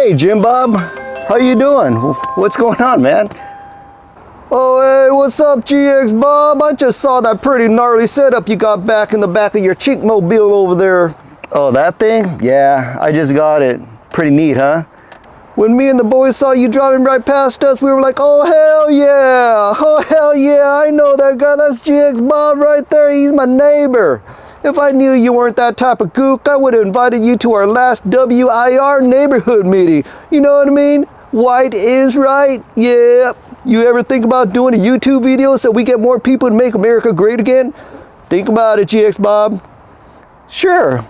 Hey, Jim Bob, how you doing? What's going on, man? Oh, hey, what's up, GX Bob? I just saw that pretty gnarly setup you got back in the back of your Chinkmobile over there. Oh, that thing? Yeah, I just got it. Pretty neat, huh? When me and the boys saw you driving right past us, we were like, oh, hell yeah! Oh, hell yeah, I know that guy. That's GX Bob right there. He's my neighbor. If I knew you weren't that type of kook, I would have invited you to our last WIR neighborhood meeting. You know what I mean? White is right. Yeah. You ever think about doing a YouTube video so we get more people to make America great again? Think about it, GX Bob. Sure.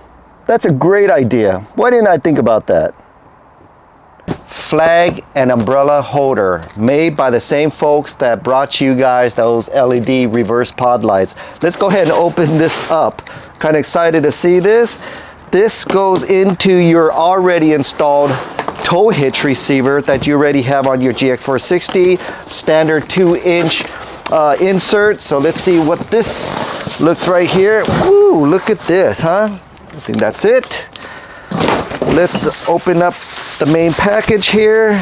That's a great idea. Why didn't I think about that? Flag and umbrella holder made by the same folks that brought you guys those LED reverse pod lights. Let's go ahead and open this up. Kind of excited to see this. This goes into your already installed tow hitch receiver that you already have on your GX460 standard 2-inch insert. So let's see what this looks right here. Ooh, look at this, huh? I think that's it. Let's open up the main package here.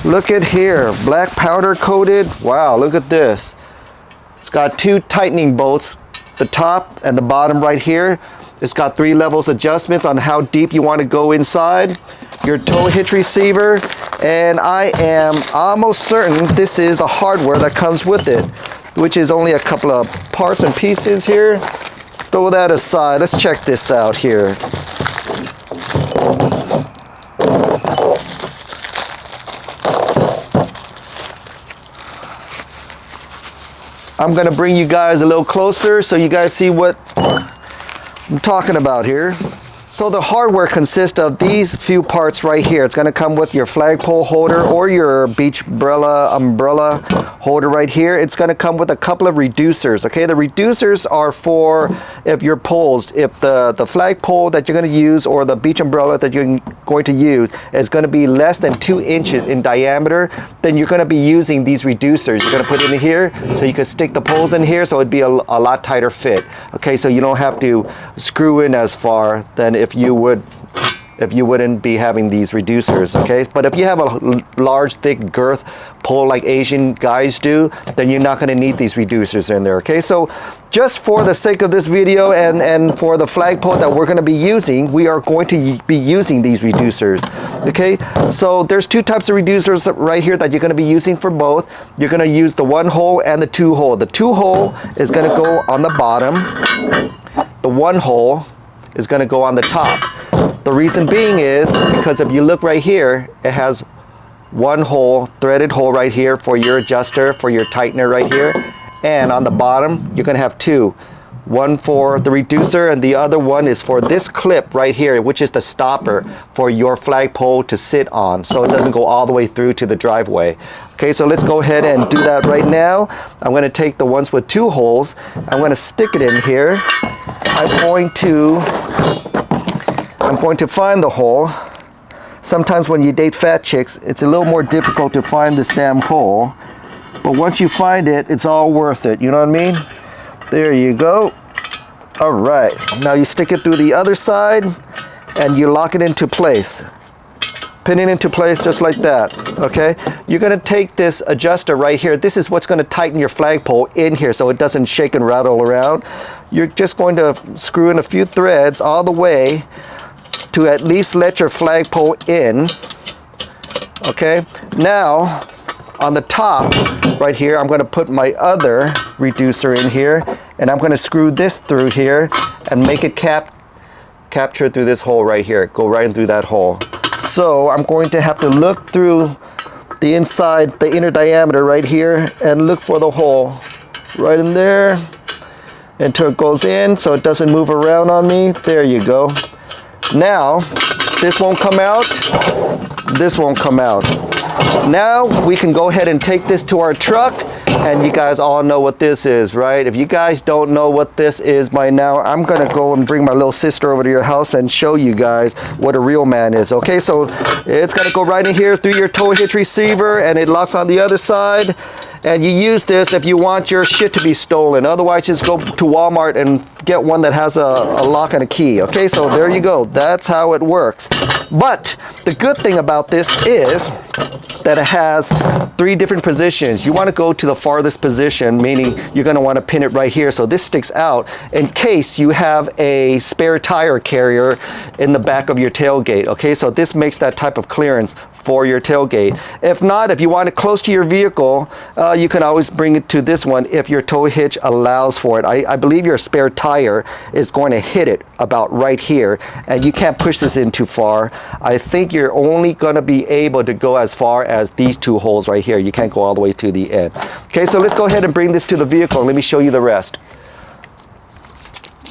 Look at here, black powder coated. Wow, look at this. It's got two tightening bolts, the top and the bottom right here. It's got 3 levels adjustments on how deep you want to go inside your tow hitch receiver, and I am almost certain this is the hardware that comes with it, which is only a couple of parts and pieces here. Throw that aside. Let's check this out here. I'm gonna bring you guys a little closer so you guys see what I'm talking about here. So the hardware consists of these few parts right here. It's gonna come with your flagpole holder or your beach umbrella holder right here. It's gonna come with a couple of reducers, okay? The reducers are for if your poles, if the flagpole that you're gonna use or the beach umbrella that you're going to use is gonna be less than 2 inches in diameter, then you're gonna be using these reducers. You're gonna put it in here so you can stick the poles in here so it'd be a lot tighter fit, okay? So you don't have to screw in as far than if you wouldn't be having these reducers, okay? But if you have a large, thick girth pole like Asian guys do, then you're not gonna need these reducers in there, okay? So just for the sake of this video and for the flagpole that we're gonna be using, we are going to be using these reducers, okay? So there's 2 types of reducers right here that you're gonna be using for both. You're gonna use the 1-hole and the 2-hole. The 2-hole is gonna go on the bottom. The 1-hole is going to go on the top. The reason being is because if you look right here, it has 1 hole, threaded hole right here for your adjuster, for your tightener right here, and on the bottom you're going to have 2. One for the reducer and the other one is for this clip right here, which is the stopper for your flagpole to sit on so it doesn't go all the way through to the driveway. Okay, so let's go ahead and do that right now. I'm going to take the ones with 2 holes. I'm going to stick it in here. I'm going to find the hole. Sometimes when you date fat chicks, it's a little more difficult to find this damn hole. But once you find it, it's all worth it. You know what I mean? There you go. All right. Now you stick it through the other side and you lock it into place. Pin it into place just like that, okay? You're gonna take this adjuster right here. This is what's gonna tighten your flagpole in here so it doesn't shake and rattle around. You're just going to screw in a few threads all the way to at least let your flagpole in, okay? Now, on the top right here, I'm gonna put my other reducer in here and I'm gonna screw this through here and make it capture through this hole right here. Go right in through that hole. So I'm going to have to look through the inside, the inner diameter right here and look for the hole right in there until it goes in so it doesn't move around on me. There you go. Now, this won't come out, this won't come out. Now we can go ahead and take this to our truck, and you guys all know what this is, right? If you guys don't know what this is by now, I'm gonna go and bring my little sister over to your house and show you guys what a real man is, okay? So it's gonna go right in here through your tow hitch receiver and it locks on the other side. And you use this if you want your shit to be stolen. Otherwise, just go to Walmart and get one that has a lock and a key. Okay, so there you go. That's how it works. But the good thing about this is that it has 3 different positions. You want to go to the farthest position, meaning you're going to want to pin it right here so this sticks out in case you have a spare tire carrier in the back of your tailgate. Okay, so this makes that type of clearance for your tailgate. If not, if you want it close to your vehicle, you can always bring it to this one if your tow hitch allows for it. I believe your spare tire is going to hit it about right here, and you can't push this in too far. I think you're only going to be able to go as far as these 2 holes right here. You can't go all the way to the end. Okay, so let's go ahead and bring this to the vehicle. Let me show you the rest.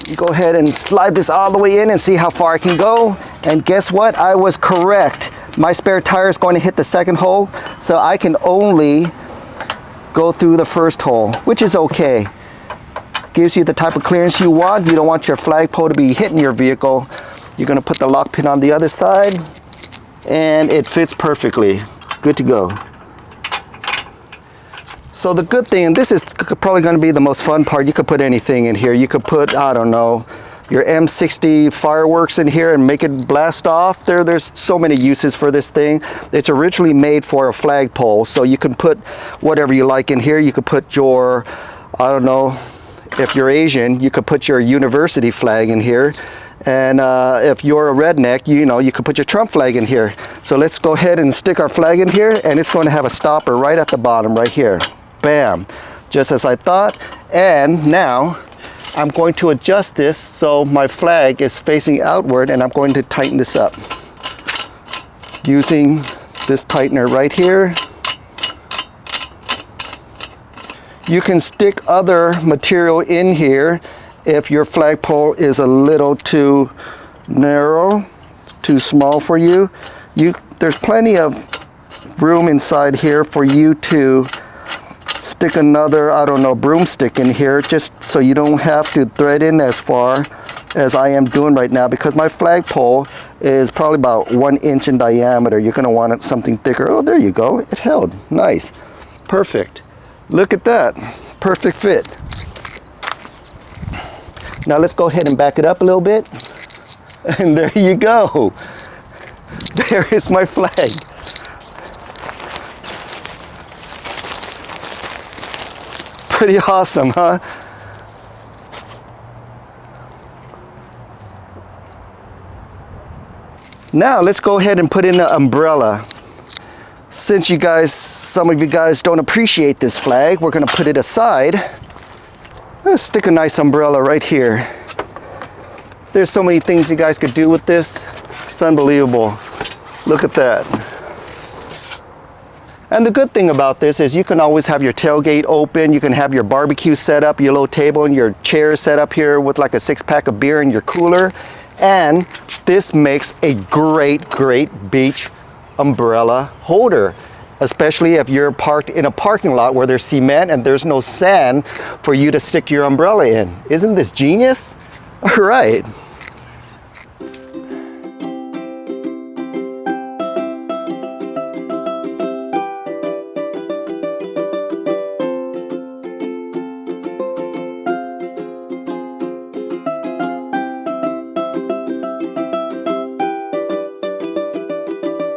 You go ahead and slide this all the way in and see how far I can go. And guess what? I was correct. My spare tire is going to hit the 2nd hole, so I can only go through the 1st hole, which is okay. Gives you the type of clearance you want. You don't want your flagpole to be hitting your vehicle. You're going to put the lock pin on the other side, and it fits perfectly. Good to go. So the good thing, and this is probably going to be the most fun part, you could put anything in here. You could put, I don't know, your M60 fireworks in here and make it blast off. There's so many uses for this thing. It's originally made for a flagpole, so you can put whatever you like in here. You could put your, I don't know, if you're Asian, you could put your university flag in here. And if you're a redneck, you could put your Trump flag in here. So let's go ahead and stick our flag in here, and it's going to have a stopper right at the bottom right here. Bam, just as I thought. And now I'm going to adjust this so my flag is facing outward, and I'm going to tighten this up using this tightener right here. You can stick other material in here if your flagpole is a little too narrow, too small for you. There's plenty of room inside here for you to stick another, I don't know, broomstick in here, just so you don't have to thread in as far as I am doing right now, because my flagpole is probably about 1 inch in diameter. You're going to want it something thicker. Oh, there you go. It held. Nice. Perfect. Look at that. Perfect fit. Now let's go ahead and back it up a little bit. And there you go. There is my flag. Pretty awesome, huh? Now let's go ahead and put in the umbrella. Since some of you guys don't appreciate this flag, we're going to put it aside. Let's stick a nice umbrella right here. There's so many things you guys could do with this. It's unbelievable. Look at that. And the good thing about this is you can always have your tailgate open. You can have your barbecue set up, your little table and your chairs set up here with like a 6-pack of beer in your cooler. And this makes a great beach umbrella holder, especially if you're parked in a parking lot where there's cement and there's no sand for you to stick your umbrella in. Isn't this genius? All right.